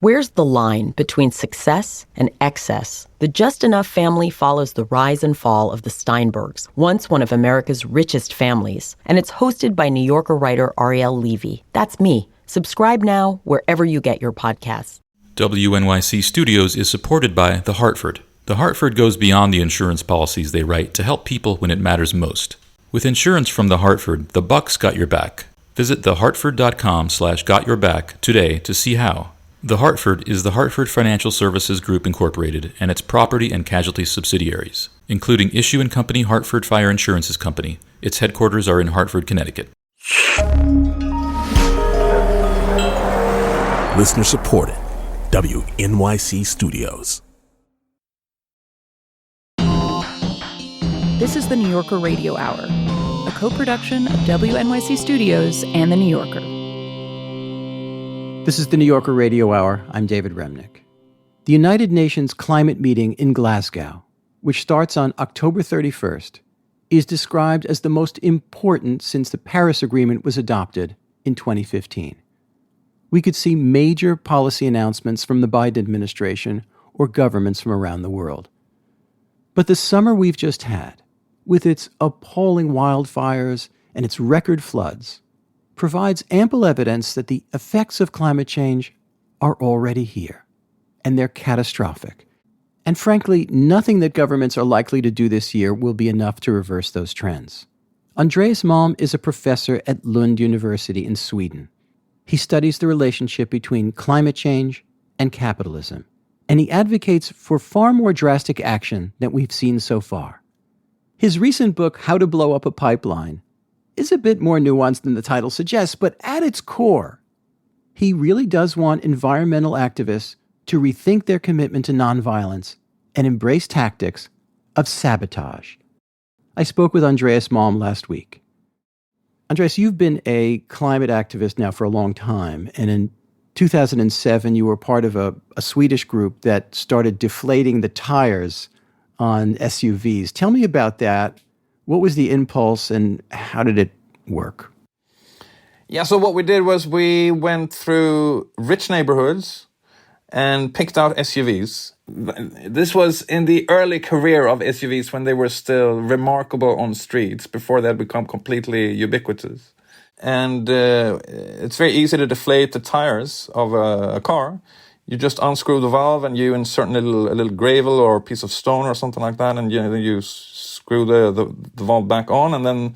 Where's the line between success and excess? The Just Enough family follows the rise and fall of the Steinbergs, once one of America's richest families. And it's hosted by New Yorker writer Ariel Levy. That's me. Subscribe now wherever you get your podcasts. WNYC Studios is supported by The Hartford. The Hartford goes beyond the insurance policies they write to help people when it matters most. With insurance from The Hartford, the Bucks got your back. Visit thehartford.com/gotyourback today to see how. The Hartford is the Hartford Financial Services Group Incorporated and its property and casualty subsidiaries, including Issue and Company Hartford Fire Insurances Company. Its headquarters are in Hartford, Connecticut. Listener supported. WNYC Studios. This is the New Yorker Radio Hour, a co-production of WNYC Studios and The New Yorker. This is the New Yorker Radio Hour. I'm David Remnick. The United Nations climate meeting in Glasgow, which starts on October 31st, is described as the most important since the Paris Agreement was adopted in 2015. We could see major policy announcements from the Biden administration or governments from around the world. But the summer we've just had, with its appalling wildfires and its record floods, provides ample evidence that the effects of climate change are already here, and they're catastrophic. And frankly, nothing that governments are likely to do this year will be enough to reverse those trends. Andreas Malm is a professor at Lund University in Sweden. He studies the relationship between climate change and capitalism, and he advocates for far more drastic action than we've seen so far. His recent book, How to Blow Up a Pipeline, is a bit more nuanced than the title suggests, but at its core, he really does want environmental activists to rethink their commitment to nonviolence and embrace tactics of sabotage. I spoke with Andreas Malm last week. Andreas, you've been a climate activist now for a long time, and in 2007, you were part of a Swedish group that started deflating the tires on SUVs. Tell me about that. What was the impulse and how did it work? Yeah, so what we did was we went through rich neighborhoods and picked out SUVs. This was in the early career of SUVs when they were still remarkable on streets before they had become completely ubiquitous. And it's very easy to deflate the tires of a car. You just unscrew the valve and you insert a little gravel or a piece of stone or something like that, and you screw the valve back on, and then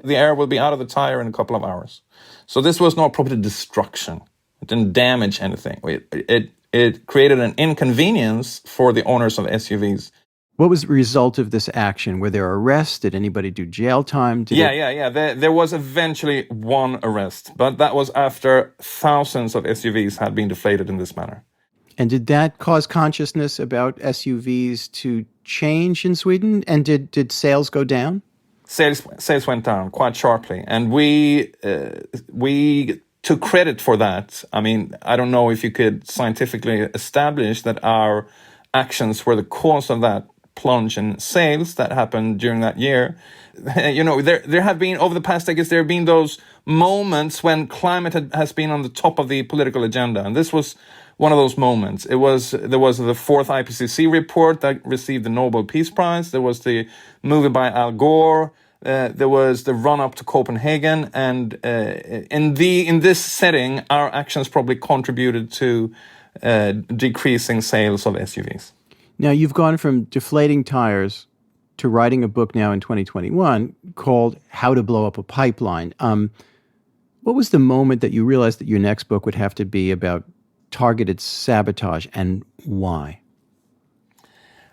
the air will be out of the tire in a couple of hours. So this was not property destruction. It didn't damage anything. It created an inconvenience for the owners of SUVs. What was the result of this action? Were there arrests? Did anybody do jail time? There was eventually one arrest, but that was after thousands of SUVs had been deflated in this manner. And did that cause consciousness about SUVs to change in Sweden? And did sales go down? Sales went down quite sharply, and we took credit for that. I mean, I don't know if you could scientifically establish that our actions were the cause of that plunge in sales that happened during that year. You know, there have been, over the past decades, there have been those moments when climate has been on the top of the political agenda, and this was one of those moments. There was the fourth IPCC report that received the Nobel Peace Prize. There was the movie by Al Gore. There was the run-up to Copenhagen, and in this setting, our actions probably contributed to decreasing sales of SUVs. Now, you've gone from deflating tires to writing a book now in 2021 called How to Blow Up a Pipeline. What was the moment that you realized that your next book would have to be about targeted sabotage, and why?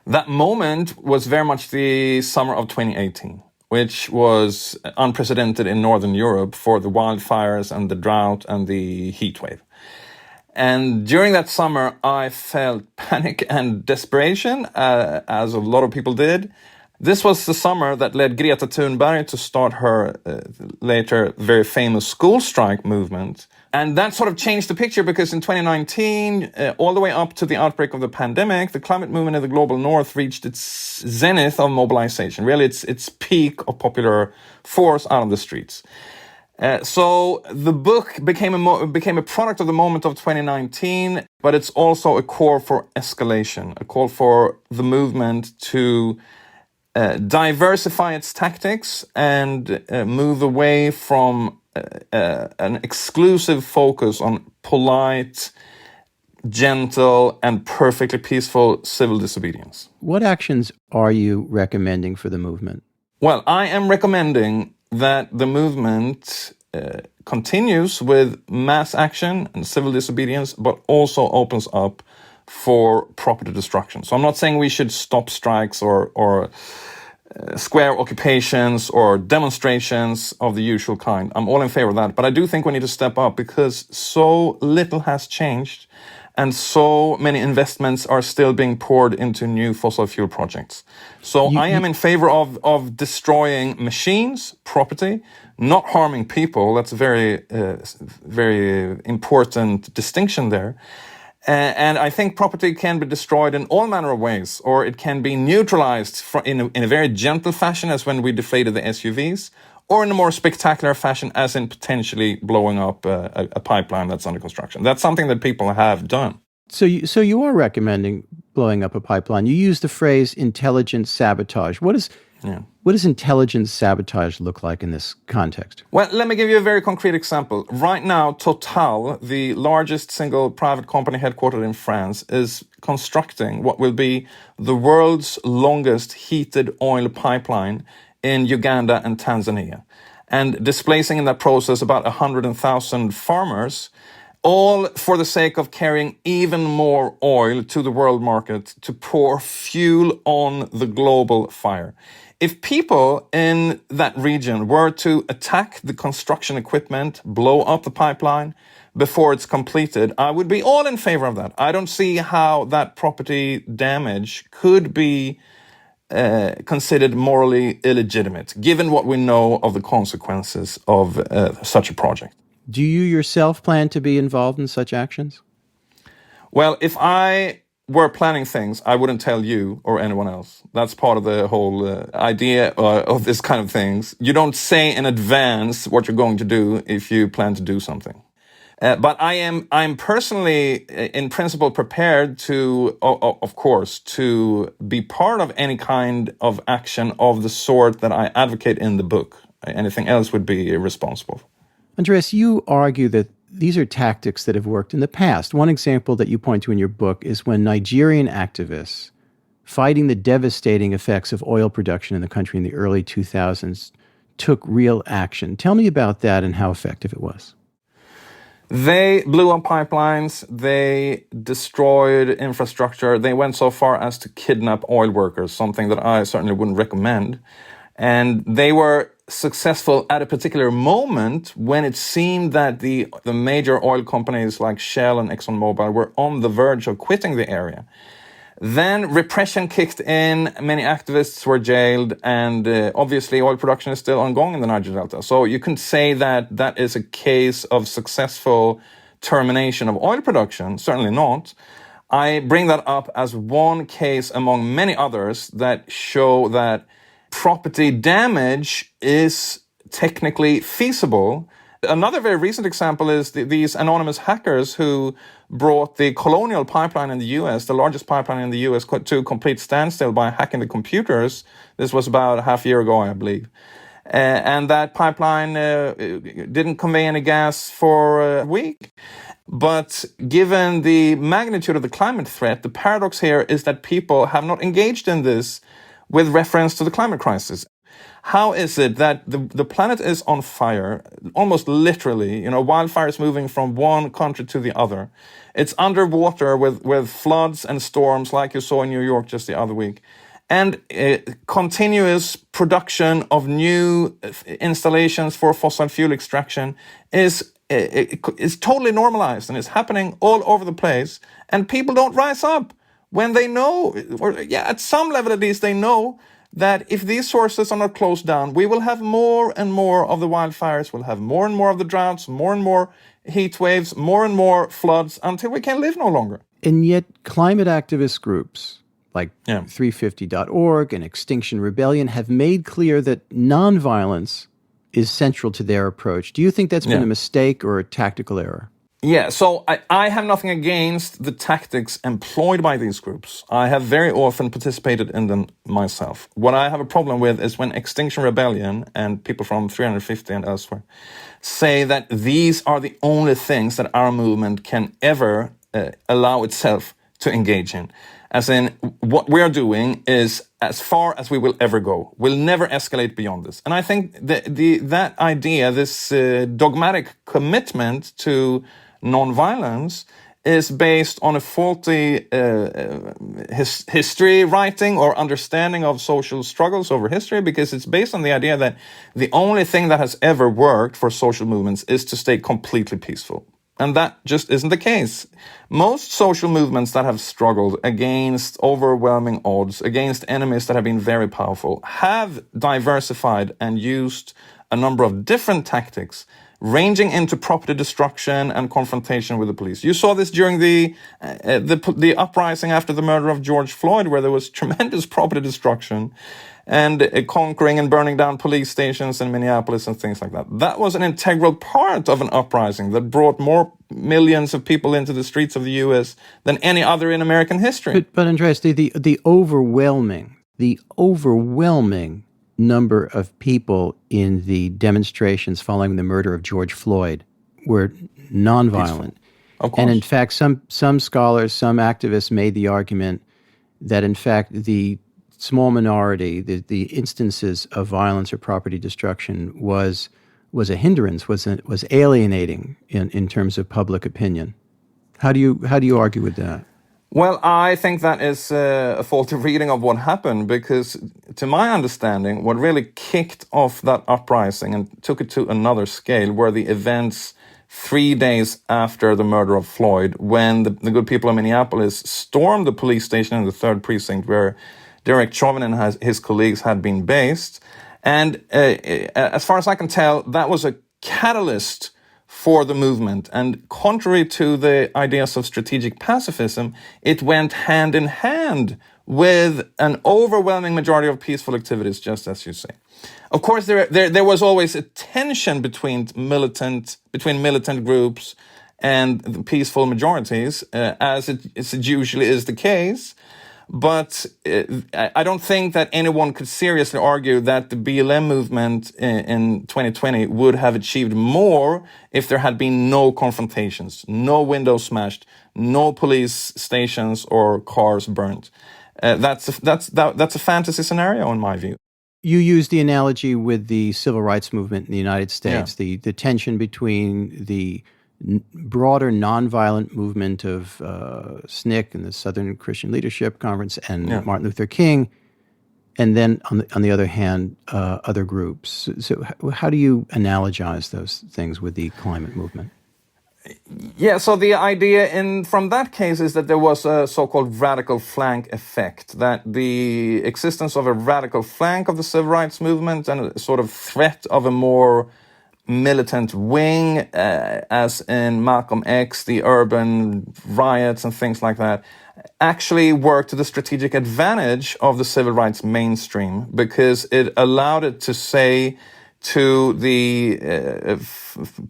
That moment was very much the summer of 2018, which was unprecedented in Northern Europe for the wildfires and the drought and the heat wave. And during that summer, I felt panic and desperation, as a lot of people did. This was the summer that led Greta Thunberg to start her later very famous school strike movement. And that sort of changed the picture because in 2019, all the way up to the outbreak of the pandemic, the climate movement in the global north reached its zenith of mobilization, really its peak of popular force out on the streets. So the book became a product of the moment of 2019, but it's also a call for escalation, a call for the movement to diversify its tactics and move away from an exclusive focus on polite, gentle, and perfectly peaceful civil disobedience. What actions are you recommending for the movement? Well, I am recommending that the movement continues with mass action and civil disobedience, but also opens up for property destruction. So I'm not saying we should stop strikes or square occupations or demonstrations of the usual kind. I'm all in favor of that. But I do think we need to step up because so little has changed and so many investments are still being poured into new fossil fuel projects. So I am in favor of destroying machines, property, not harming people. That's a very important distinction there. And I think property can be destroyed in all manner of ways, or it can be neutralized in a very gentle fashion, as when we deflated the SUVs, or in a more spectacular fashion, as in potentially blowing up a pipeline that's under construction. That's something that people have done. So you are recommending blowing up a pipeline. You use the phrase intelligent sabotage. What does intelligent sabotage look like in this context? Well, let me give you a very concrete example. Right now, Total, the largest single private company headquartered in France, is constructing what will be the world's longest heated oil pipeline in Uganda and Tanzania, and displacing in that process about 100,000 farmers, all for the sake of carrying even more oil to the world market to pour fuel on the global fire. If people in that region were to attack the construction equipment, blow up the pipeline before it's completed, I would be all in favor of that. I don't see how that property damage could be considered morally illegitimate, given what we know of the consequences of such a project. Do you yourself plan to be involved in such actions? Well, if I were planning things, I wouldn't tell you or anyone else. That's part of the whole idea of this kind of things. You don't say in advance what you're going to do if you plan to do something. But I'm personally, in principle, prepared to, of course, to be part of any kind of action of the sort that I advocate in the book. Anything else would be irresponsible. Andreas, you argue that these are tactics that have worked in the past. One example that you point to in your book is when Nigerian activists, fighting the devastating effects of oil production in the country in the early 2000s, took real action. Tell me about that and how effective it was. They blew up pipelines, they destroyed infrastructure, they went so far as to kidnap oil workers, something that I certainly wouldn't recommend. And they were successful at a particular moment when it seemed that the major oil companies like Shell and ExxonMobil were on the verge of quitting the area. Then repression kicked in, many activists were jailed, and obviously oil production is still ongoing in the Niger Delta. So you can say that that is a case of successful termination of oil production. Certainly not. I bring that up as one case among many others that show that property damage is technically feasible. Another very recent example is these anonymous hackers who brought the Colonial Pipeline in the U.S., the largest pipeline in the U.S., to a complete standstill by hacking the computers. This was about half a year ago, I believe. And that pipeline didn't convey any gas for a week. But given the magnitude of the climate threat, the paradox here is that people have not engaged in this with reference to the climate crisis. How is it that the planet is on fire, almost literally, wildfires moving from one country to the other? It's underwater with floods and storms like you saw in New York just the other week. And continuous production of new installations for fossil fuel extraction is totally normalized and it's happening all over the place. And people don't rise up when they know, at some level at least, they know that if these sources are not closed down, we will have more and more of the wildfires, we'll have more and more of the droughts, more and more heat waves, more and more floods, until we can live no longer. And yet climate activist groups like 350.org and Extinction Rebellion have made clear that nonviolence is central to their approach. Do you think that's been a mistake or a tactical error? Yeah, so I have nothing against the tactics employed by these groups. I have very often participated in them myself. What I have a problem with is when Extinction Rebellion and people from 350 and elsewhere say that these are the only things that our movement can ever allow itself to engage in. As in, what we're doing is as far as we will ever go. We'll never escalate beyond this. And I think that idea, this dogmatic commitment to nonviolence, is based on a faulty history writing or understanding of social struggles over history, because it's based on the idea that the only thing that has ever worked for social movements is to stay completely peaceful. And that just isn't the case. Most social movements that have struggled against overwhelming odds, against enemies that have been very powerful, have diversified and used a number of different tactics, ranging into property destruction and confrontation with the police. You saw this during the uprising after the murder of George Floyd, where there was tremendous property destruction and conquering and burning down police stations in Minneapolis and things like that. That was an integral part of an uprising that brought more millions of people into the streets of the U.S. than any other in American history. But Andreas, the overwhelming number of people in the demonstrations following the murder of George Floyd were nonviolent. Of course. And in fact, some scholars, some activists made the argument that in fact the small minority, the instances of violence or property destruction was a hindrance, was alienating in terms of public opinion. How do you argue with that? Well, I think that is a faulty reading of what happened, because to my understanding, what really kicked off that uprising and took it to another scale were the events 3 days after the murder of Floyd, when the good people of Minneapolis stormed the police station in the 3rd precinct where Derek Chauvin and his colleagues had been based. And as far as I can tell, that was a catalyst for the movement. And contrary to the ideas of strategic pacifism, it went hand in hand with an overwhelming majority of peaceful activities, just as you say. Of course, there was always a tension between militant groups and the peaceful majorities, as it usually is the case. But I don't think that anyone could seriously argue that the BLM movement in 2020 would have achieved more if there had been no confrontations, no windows smashed, no police stations or cars burnt. That's a fantasy scenario in my view. You used the analogy with the civil rights movement in the United States, the tension between the broader nonviolent movement of SNCC and the Southern Christian Leadership Conference and Martin Luther King, and then on the other hand, other groups. So how do you analogize those things with the climate movement? Yeah, so the idea from that case is that there was a so-called radical flank effect, that the existence of a radical flank of the civil rights movement and a sort of threat of a more militant wing, as in Malcolm X, the urban riots and things like that, actually worked to the strategic advantage of the civil rights mainstream, because it allowed it to say to the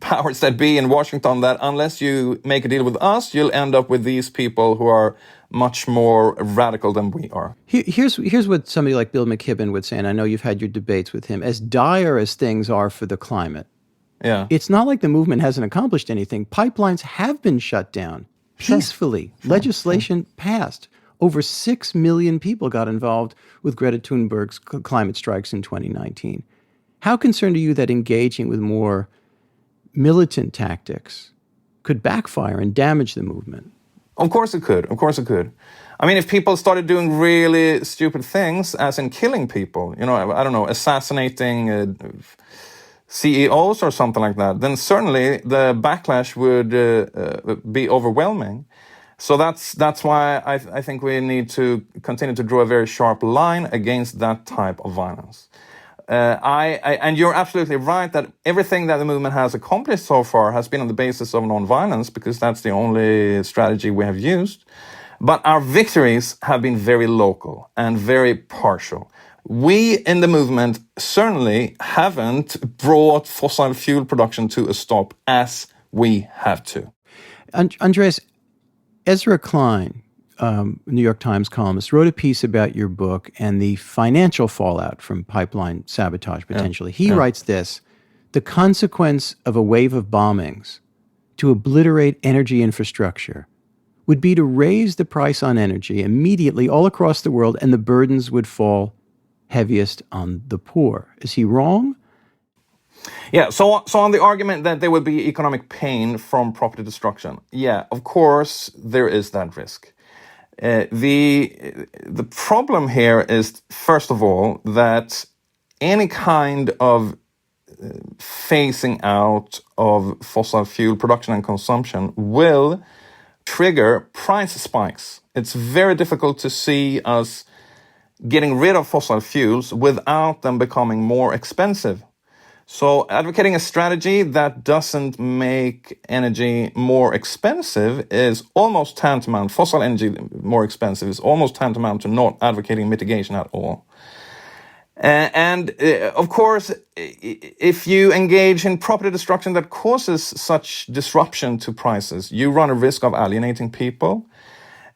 powers that be in Washington that unless you make a deal with us, you'll end up with these people who are much more radical than we are. Here's what somebody like Bill McKibben would say, and I know you've had your debates with him. As dire as things are for the climate, it's not like the movement hasn't accomplished anything. Pipelines have been shut down peacefully. Legislation passed. Over 6 million people got involved with Greta Thunberg's climate strikes in 2019. How concerned are you that engaging with more militant tactics could backfire and damage the movement? Of course it could. I mean, if people started doing really stupid things, as in killing people, I don't know, assassinating CEOs or something like that, then certainly the backlash would be overwhelming. So that's why I think we need to continue to draw a very sharp line against that type of violence. And you're absolutely right that everything that the movement has accomplished so far has been on the basis of nonviolence, because that's the only strategy we have used. But our victories have been very local and very partial. We in the movement certainly haven't brought fossil fuel production to a stop as we have to. Andreas, Ezra Klein, New York Times columnist, wrote a piece about your book and the financial fallout from pipeline sabotage, potentially. He writes this: the consequence of a wave of bombings to obliterate energy infrastructure would be to raise the price on energy immediately all across the world, and the burdens would fall heaviest on the poor. Is he wrong? Yeah, so on the argument that there will be economic pain from property destruction, yeah, of course there is that risk. The problem here is, first of all, that any kind of phasing out of fossil fuel production and consumption will trigger price spikes. It's very difficult to see us getting rid of fossil fuels without them becoming more expensive. So advocating a strategy that doesn't make energy more expensive is almost tantamount, fossil energy more expensive is almost tantamount to not advocating mitigation at all. Of course, if you engage in property destruction that causes such disruption to prices, you run a risk of alienating people.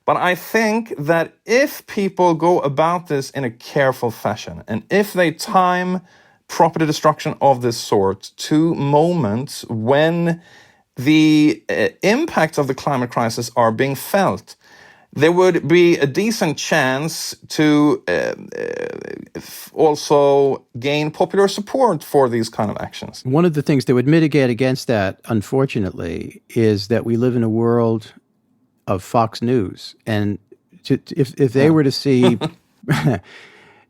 But I think that if people go about this in a careful fashion, and if they time property destruction of this sort to moments when the impacts of the climate crisis are being felt, there would be a decent chance to also gain popular support for these kind of actions. One of the things that would mitigate against that, unfortunately, is that we live in a world of Fox News. And if they were to see,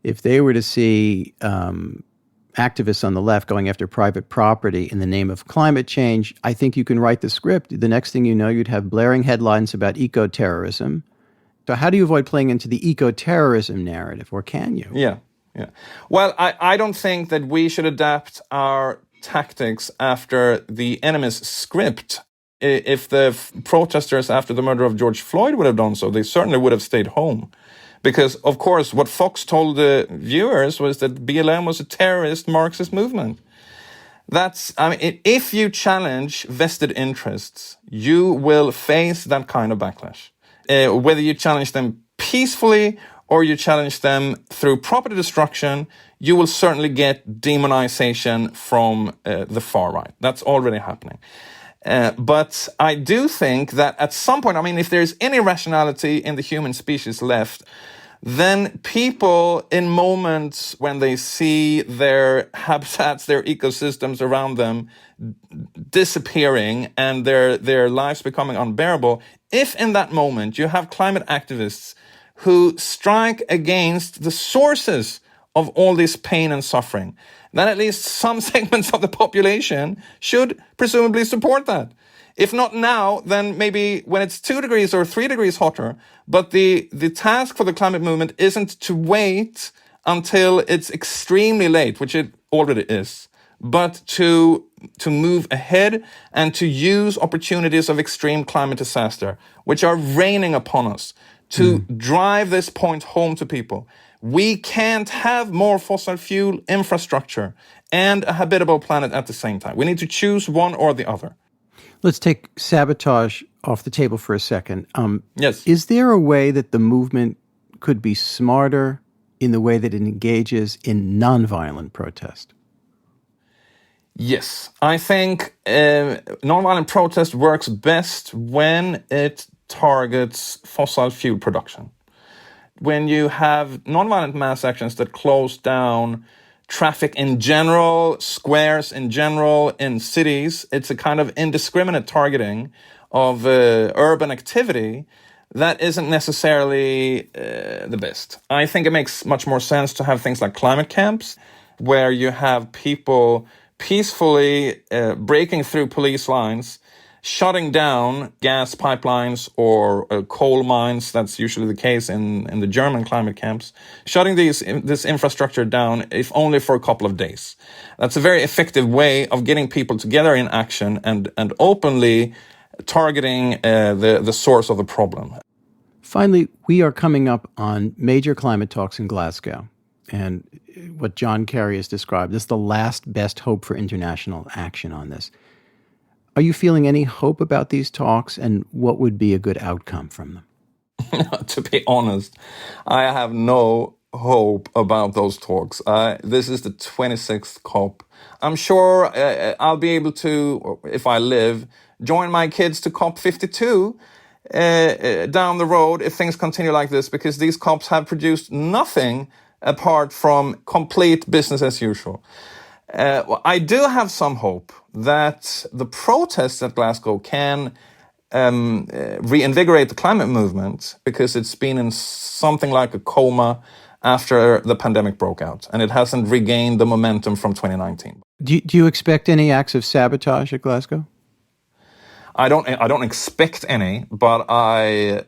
if they were to see activists on the left going after private property in the name of climate change, I think you can write the script. The next thing you know, you'd have blaring headlines about eco-terrorism. So how do you avoid playing into the eco-terrorism narrative, or can you? Yeah. Well, I don't think that we should adapt our tactics after the enemy's script. If the protesters after the murder of George Floyd would have done so, they certainly would have stayed home. Because, of course, what Fox told the viewers was that BLM was a terrorist Marxist movement. If you challenge vested interests, you will face that kind of backlash. Whether you challenge them peacefully or you challenge them through property destruction, you will certainly get demonization from the far right. That's already happening. But I do think that at some point, if there's any rationality in the human species left, then people in moments when they see their habitats, their ecosystems around them disappearing and their lives becoming unbearable, if in that moment you have climate activists who strike against the sources of all this pain and suffering, then at least some segments of the population should presumably support that. If not now, then maybe when it's 2 degrees or 3 degrees hotter. But the task for the climate movement isn't to wait until it's extremely late, which it already is, but to move ahead and to use opportunities of extreme climate disaster, which are raining upon us, to drive this point home to people. We can't have more fossil fuel infrastructure and a habitable planet at the same time. We need to choose one or the other. Let's take sabotage off the table for a second. Yes. Is there a way that the movement could be smarter in the way that it engages in nonviolent protest? Yes. I think nonviolent protest works best when it targets fossil fuel production. When you have nonviolent mass actions that close down traffic in general, squares in general, in cities, it's a kind of indiscriminate targeting of urban activity that isn't necessarily the best. I think it makes much more sense to have things like climate camps, where you have people peacefully breaking through police lines, shutting down gas pipelines or coal mines. That's usually the case in the German climate camps. Shutting this infrastructure down, if only for a couple of days. That's a very effective way of getting people together in action and openly targeting the source of the problem. Finally, we are coming up on major climate talks in Glasgow. and what John Kerry has described as the last best hope for international action on this. Are you feeling any hope about these talks, and what would be a good outcome from them? To be honest, I have no hope about those talks. This is the 26th COP. I'm sure I'll be able to, if I live, join my kids to COP 52 down the road if things continue like this, because these COPs have produced nothing apart from complete business as usual. I do have some hope that the protests at Glasgow can reinvigorate the climate movement, because it's been in something like a coma after the pandemic broke out, and it hasn't regained the momentum from 2019. Do you expect any acts of sabotage at Glasgow? I don't expect any, but I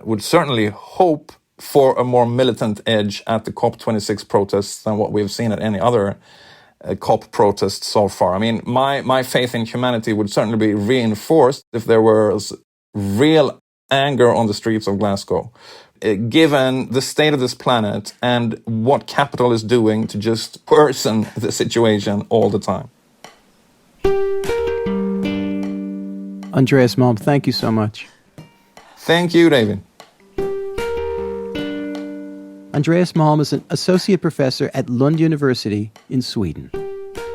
would certainly hope for a more militant edge at the COP26 protests than what we've seen at any other COP protests so far. I mean, my faith in humanity would certainly be reinforced if there was real anger on the streets of Glasgow, given the state of this planet and what capital is doing to just worsen the situation all the time. Andreas Malm, thank you so much. Thank you, David. Andreas Malm is an associate professor at Lund University in Sweden.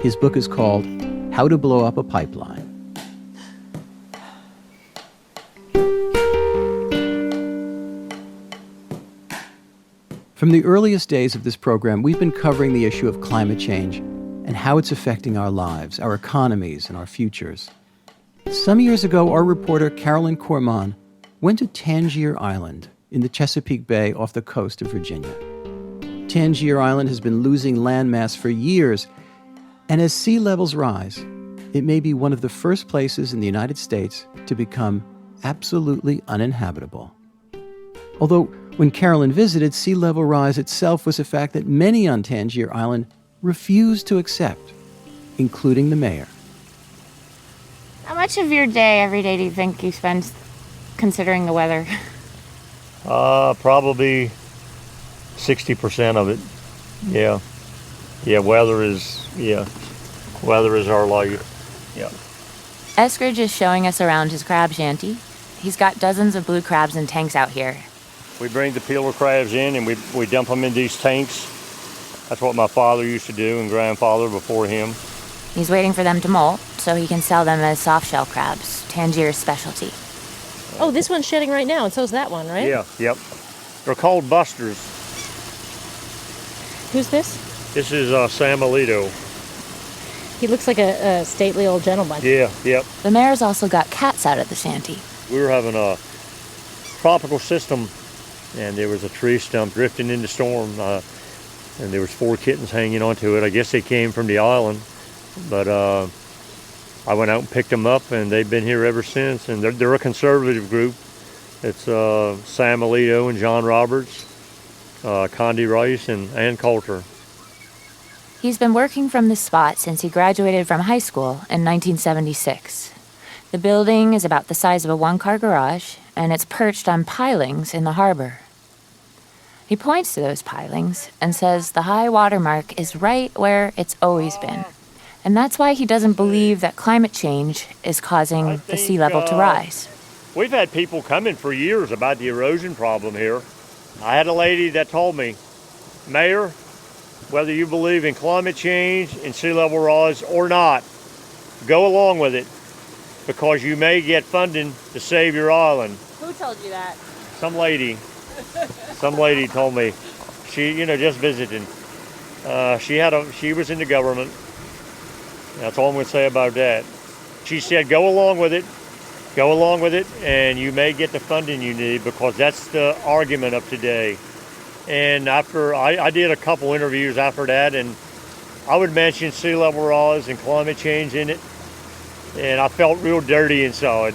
His book is called How to Blow Up a Pipeline. From the earliest days of this program, we've been covering the issue of climate change and how it's affecting our lives, our economies, and our futures. Some years ago, our reporter Carolyn Corman went to Tangier Island in the Chesapeake Bay off the coast of Virginia. Tangier Island has been losing landmass for years, and as sea levels rise, it may be one of the first places in the United States to become absolutely uninhabitable. Although, when Carolyn visited, sea level rise itself was a fact that many on Tangier Island refused to accept, including the mayor. How much of your day, every day, do you think you spend considering the weather? Probably 60% of it. Yeah. Weather is our life. Yeah. Eskridge is showing us around his crab shanty. He's got dozens of blue crabs in tanks out here. We bring the peeler crabs in and we dump them in these tanks. That's what my father used to do and grandfather before him. He's waiting for them to molt so he can sell them as soft-shell crabs, Tangier's specialty. Oh, this one's shedding right now, and so's that one, right? Yeah, yep. They're called busters. Who's this? This is Sam Alito. He looks like a stately old gentleman. Yeah, yep. The mayor's also got cats out at the shanty. We were having a tropical system, and there was a tree stump drifting in the storm, and there was 4 kittens hanging onto it. I guess they came from the island, but I went out and picked them up, and they've been here ever since. And they're a conservative group. It's Sam Alito and John Roberts, Condi Rice, and Ann Coulter. He's been working from this spot since he graduated from high school in 1976. The building is about the size of a one-car garage, and it's perched on pilings in the harbor. He points to those pilings and says the high water mark is right where it's always been. And that's why he doesn't believe that climate change is causing the sea level to rise. We've had people coming for years about the erosion problem here. I had a lady that told me, Mayor, whether you believe in climate change and sea level rise or not, go along with it, because you may get funding to save your island. Who told you that? Some lady told me. She, just visiting. She was in the government. That's all I'm going to say about that. She said, go along with it, and you may get the funding you need, because that's the argument of today. And after I did a couple interviews after that, and I would mention sea level rise and climate change in it, and I felt real dirty inside.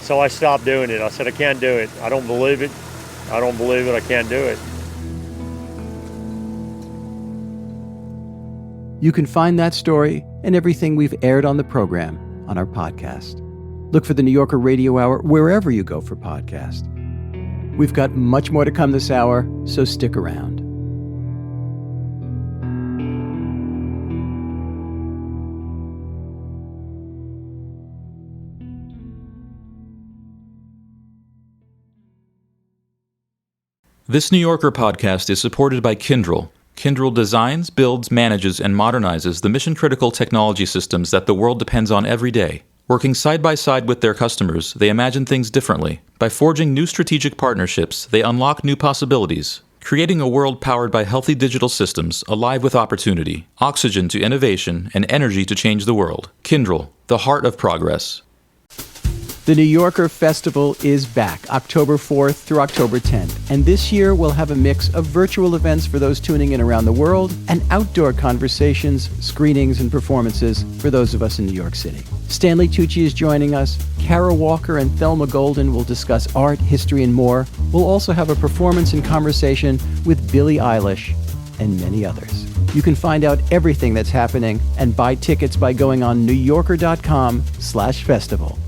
So I stopped doing it. I said, I can't do it. I don't believe it. I can't do it. You can find that story and everything we've aired on the program on our podcast. Look for the New Yorker Radio Hour wherever you go for podcasts. We've got much more to come this hour, so stick around. This New Yorker podcast is supported by Kyndryl. Kyndryl designs, builds, manages, and modernizes the mission-critical technology systems that the world depends on every day. Working side by side with their customers, they imagine things differently. By forging new strategic partnerships, they unlock new possibilities, creating a world powered by healthy digital systems, alive with opportunity, oxygen to innovation, and energy to change the world. Kyndryl, the heart of progress. The New Yorker Festival is back, October 4th through October 10th. And this year we'll have a mix of virtual events for those tuning in around the world and outdoor conversations, screenings, and performances for those of us in New York City. Stanley Tucci is joining us. Kara Walker and Thelma Golden will discuss art, history, and more. We'll also have a performance and conversation with Billie Eilish and many others. You can find out everything that's happening and buy tickets by going on newyorker.com/festival.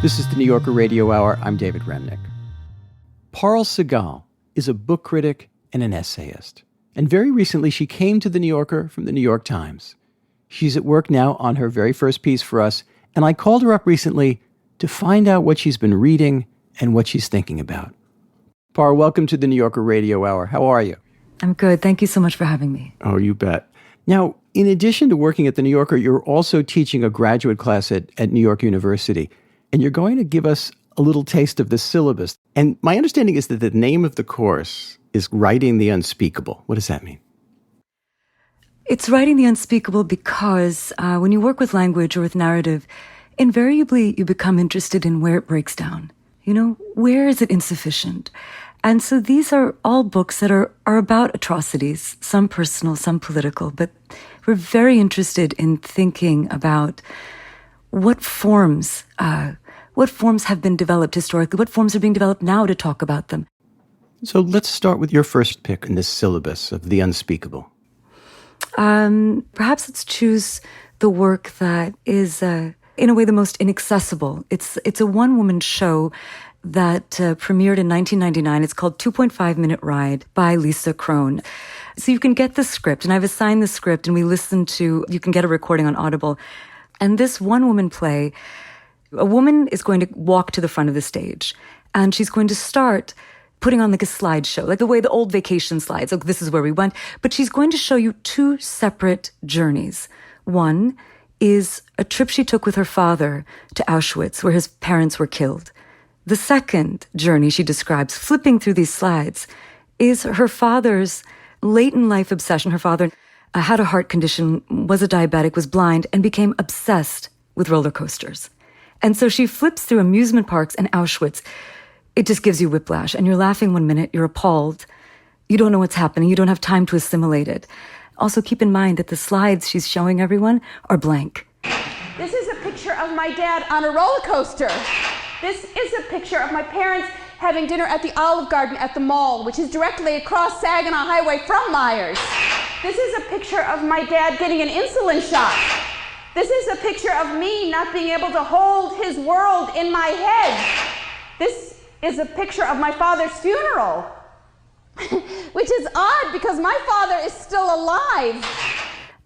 This is the New Yorker Radio Hour. I'm David Remnick. Parl Segal is a book critic and an essayist. And very recently, she came to the New Yorker from the New York Times. She's at work now on her very first piece for us, and I called her up recently to find out what she's been reading and what she's thinking about. Parl, welcome to the New Yorker Radio Hour. How are you? I'm good. Thank you so much for having me. Oh, you bet. Now, in addition to working at the New Yorker, you're also teaching a graduate class at New York University. And you're going to give us a little taste of the syllabus. And my understanding is that the name of the course is Writing the Unspeakable. What does that mean? It's writing the unspeakable because when you work with language or with narrative, invariably you become interested in where it breaks down. You know, where is it insufficient? And so these are all books that are about atrocities, some personal, some political, but we're very interested in thinking about what forms have been developed historically, what forms are being developed now to talk about them. So let's start with your first pick in this syllabus of the unspeakable. Perhaps let's choose the work that is, in a way, the most inaccessible. It's a one-woman show that premiered in 1999. It's called 2.5 Minute Ride by Lisa Crone. So you can get the script, and I've assigned the script, and you can get a recording on Audible. And this one-woman play, a woman is going to walk to the front of the stage, and she's going to start putting on like a slideshow, like the way the old vacation slides. Like, this is where we went. But she's going to show you two separate journeys. One is a trip she took with her father to Auschwitz, where his parents were killed. The second journey she describes, flipping through these slides, is her father's late-in-life obsession. Her father had a heart condition, was a diabetic, was blind, and became obsessed with roller coasters. And so she flips through amusement parks and Auschwitz. It just gives you whiplash. And you're laughing one minute, you're appalled. You don't know what's happening. You don't have time to assimilate it. Also, keep in mind that the slides she's showing everyone are blank. This is a picture of my dad on a roller coaster. This is a picture of my parents having dinner at the Olive Garden at the mall, which is directly across Saginaw Highway from Myers. This is a picture of my dad getting an insulin shot. This is a picture of me not being able to hold his world in my head. This is a picture of my father's funeral, which is odd because my father is still alive.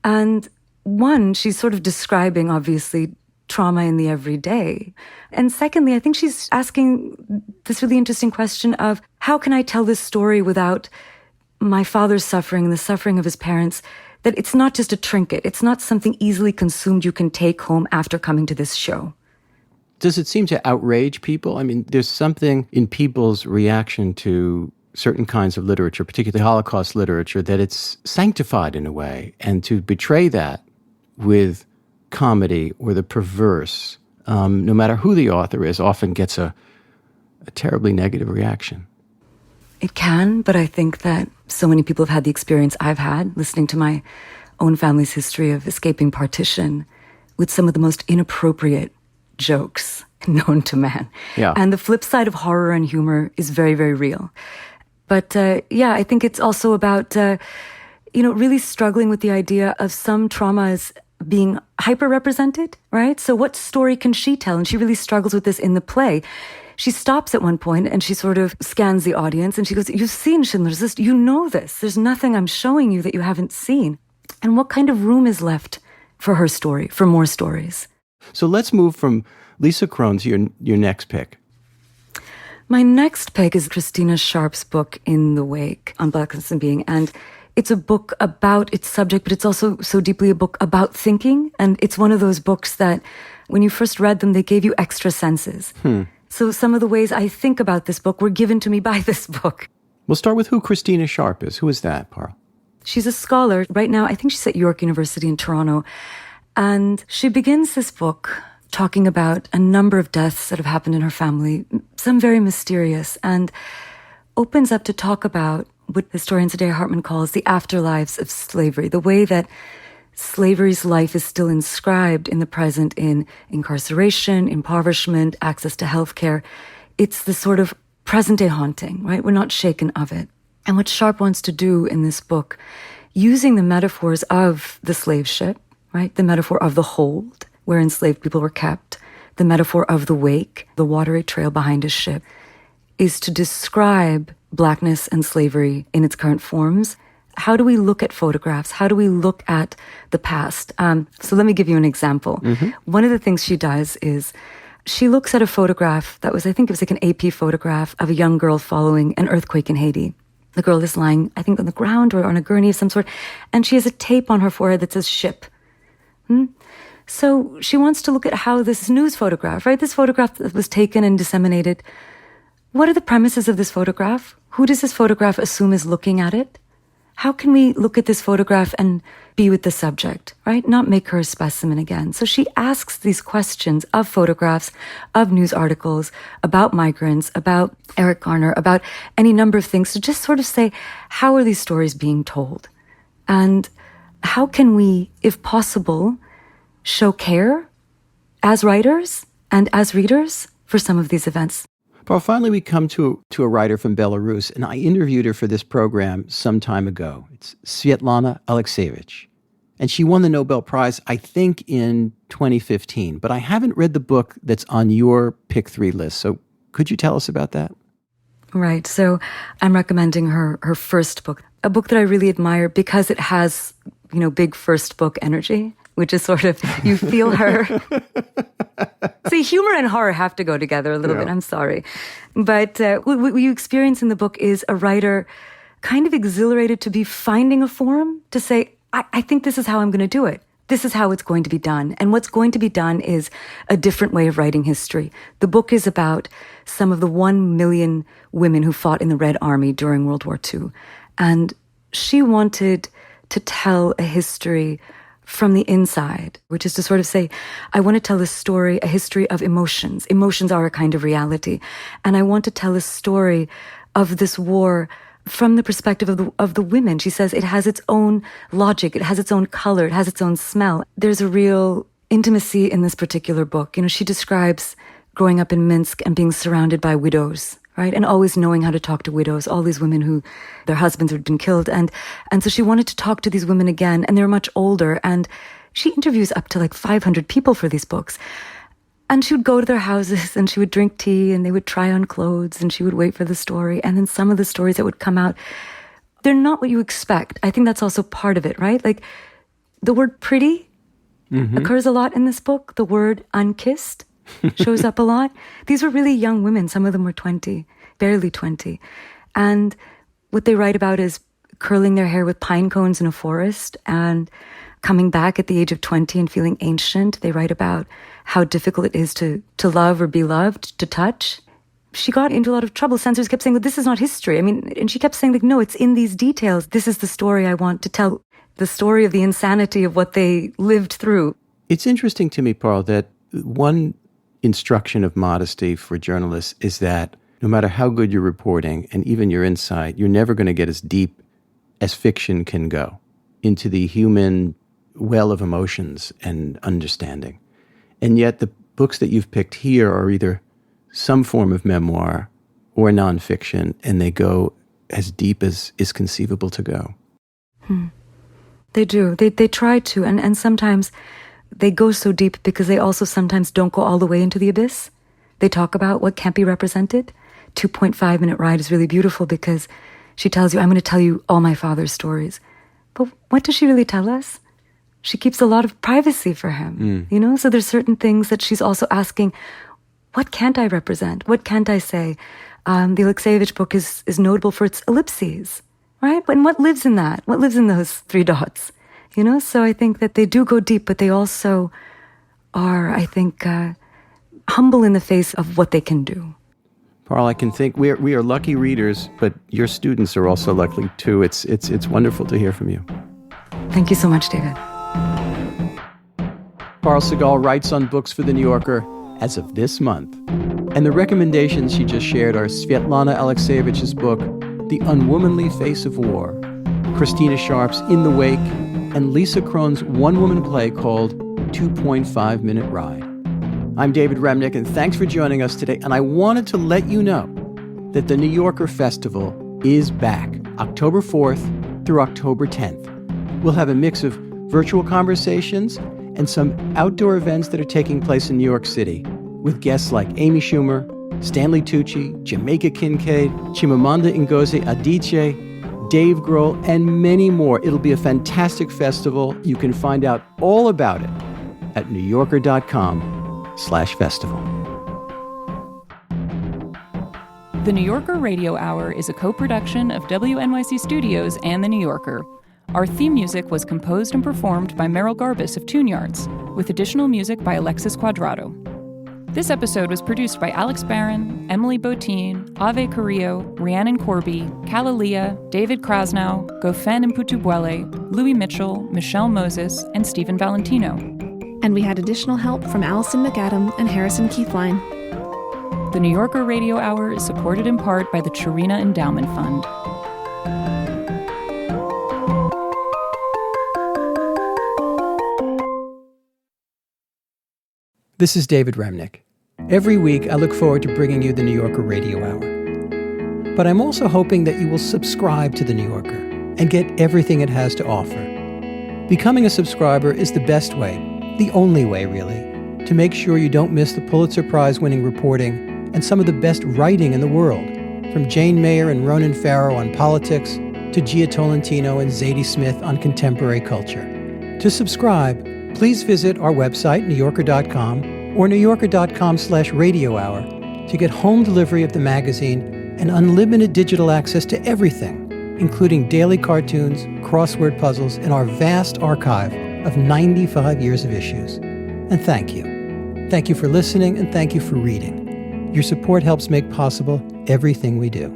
And one, she's sort of describing, obviously, trauma in the everyday. And secondly, I think she's asking this really interesting question of, how can I tell this story without my father's suffering and the suffering of his parents? That it's not just a trinket. It's not something easily consumed you can take home after coming to this show. Does it seem to outrage people? I mean, there's something in people's reaction to certain kinds of literature, particularly Holocaust literature, that it's sanctified in a way. And to betray that with comedy or the perverse, no matter who the author is, often gets a terribly negative reaction. It can, but I think that so many people have had the experience I've had listening to my own family's history of escaping partition with some of the most inappropriate jokes known to man. Yeah. And the flip side of horror and humor is very, very real. But I think it's also about, really struggling with the idea of some traumas being hyper-represented, right? So what story can she tell? And she really struggles with this in the play. She stops at one point and she sort of scans the audience and she goes, you've seen Schindler's List. You know this. There's nothing I'm showing you that you haven't seen. And what kind of room is left for her story, for more stories? So let's move from Lisa Kron to your next pick. My next pick is Christina Sharp's book, In the Wake, on Blackness and Being. And it's a book about its subject, but it's also so deeply a book about thinking. And it's one of those books that when you first read them, they gave you extra senses. So some of the ways I think about this book were given to me by this book. We'll start with who Christina Sharp is. Who is that, Parl? She's a scholar. Right now, I think she's at York University in Toronto. And she begins this book talking about a number of deaths that have happened in her family, some very mysterious, and opens up to talk about what historian Saidiya Hartman calls the afterlives of slavery, the way that slavery's life is still inscribed in the present in incarceration, impoverishment, access to healthcare. It's the sort of present-day haunting, right? We're not shaken of it. And what Sharp wants to do in this book, using the metaphors of the slave ship, right? The metaphor of the hold, where enslaved people were kept, the metaphor of the wake, the watery trail behind a ship, is to describe Blackness and slavery in its current forms. How do we look at photographs? How do we look at the past? So let me give you an example. One of the things she does is she looks at a photograph that was, I think it was like an AP photograph of a young girl following an earthquake in Haiti. The girl is lying, I think, on the ground or on a gurney of some sort, and she has a tape on her forehead that says ship. So she wants to look at how this news photograph, right? This photograph that was taken and disseminated. What are the premises of this photograph? Who does this photograph assume is looking at it? How can we look at this photograph and be with the subject, right? Not make her a specimen again. So she asks these questions of photographs, of news articles, about migrants, about Eric Garner, about any number of things to just sort of say, how are these stories being told? And how can we, if possible, show care as writers and as readers for some of these events? Well, finally, we come to a writer from Belarus, and I interviewed her for this program some time ago. It's Svetlana Alexievich. And she won the Nobel Prize, I think, in 2015. But I haven't read the book that's on your pick 3 list. So could you tell us about that? Right. So I'm recommending her first book, a book that I really admire because it has, big first book energy, which is sort of, you feel her. See, humor and horror have to go together a little bit. I'm sorry. But what you experience in the book is a writer kind of exhilarated to be finding a form to say, I think this is how I'm going to do it. This is how it's going to be done. And what's going to be done is a different way of writing history. The book is about some of the 1 million women who fought in the Red Army during World War II. And she wanted to tell a history from the inside, which is to sort of say, I want to tell a story, a history of emotions. Emotions are a kind of reality. And I want to tell a story of this war from the perspective of the women. She says it has its own logic, it has its own color, it has its own smell. There's a real intimacy in this particular book. She describes growing up in Minsk and being surrounded by widows, right? And always knowing how to talk to widows, all these women who their husbands had been killed. And so she wanted to talk to these women again, and they're much older. And she interviews up to like 500 people for these books. And she would go to their houses and she would drink tea and they would try on clothes and she would wait for the story. And then some of the stories that would come out, they're not what you expect. I think that's also part of it, right? Like the word pretty occurs a lot in this book. The word unkissed shows up a lot. These were really young women. Some of them were 20, barely 20. And what they write about is curling their hair with pine cones in a forest and coming back at the age of 20 and feeling ancient. They write about how difficult it is to love or be loved, to touch. She got into a lot of trouble. Censors kept saying, well, this is not history. And she kept saying, like, no, it's in these details. This is the story I want to tell, the story of the insanity of what they lived through. It's interesting to me, Parl, that one instruction of modesty for journalists is that no matter how good you're reporting and even your insight, you're never going to get as deep as fiction can go into the human well of emotions and understanding. And yet the books that you've picked here are either some form of memoir or nonfiction, and they go as deep as is conceivable to go. They do. They try to, and sometimes they go so deep because they also sometimes don't go all the way into the abyss. They talk about what can't be represented. 2.5-minute Ride is really beautiful because she tells you, I'm going to tell you all my father's stories. But what does she really tell us? she keeps a lot of privacy for him, you know? So there's certain things that she's also asking, what can't I represent? What can't I say? The Alexeyevich book is notable for its ellipses, right? And what lives in that? What lives in those 3 dots? You know, so I think that they do go deep, but they also are, I think, humble in the face of what they can do. Parl, I can think we are lucky readers, but your students are also lucky too. It's wonderful to hear from you. Thank you so much, David. Parl Segal writes on books for The New Yorker as of this month. And the recommendations she just shared are Svetlana Alexeyevich's book, The Unwomanly Face of War, Christina Sharp's In the Wake, and Lisa Kron's one-woman play called 2.5 Minute Ride. I'm David Remnick, and thanks for joining us today. And I wanted to let you know that the New Yorker Festival is back, October 4th through October 10th. We'll have a mix of virtual conversations and some outdoor events that are taking place in New York City, with guests like Amy Schumer, Stanley Tucci, Jamaica Kincaid, Chimamanda Ngozi Adichie, Dave Grohl, and many more. It'll be a fantastic festival. You can find out all about it at newyorker.com/festival. The New Yorker Radio Hour is a co-production of WNYC Studios and The New Yorker. Our theme music was composed and performed by Merrill Garbus of Tune Yards, with additional music by Alexis Quadrado. This episode was produced by Alex Barron, Emily Botine, Ave Carrillo, Rhiannon Corby, Kalalia, David Krasnow, Gofen Mputubuele, Louis Mitchell, Michelle Moses, and Stephen Valentino. And we had additional help from Allison McAdam and Harrison Keithline. The New Yorker Radio Hour is supported in part by the Chirina Endowment Fund. This is David Remnick. Every week, I look forward to bringing you the New Yorker Radio Hour. But I'm also hoping that you will subscribe to the New Yorker and get everything it has to offer. Becoming a subscriber is the best way, the only way, really, to make sure you don't miss the Pulitzer Prize-winning reporting and some of the best writing in the world, from Jane Mayer and Ronan Farrow on politics to Gia Tolentino and Zadie Smith on contemporary culture. To subscribe, please visit our website, newyorker.com, or newyorker.com/radio hour to get home delivery of the magazine and unlimited digital access to everything, including daily cartoons, crossword puzzles, and our vast archive of 95 years of issues. And thank you. Thank you for listening, and thank you for reading. Your support helps make possible everything we do.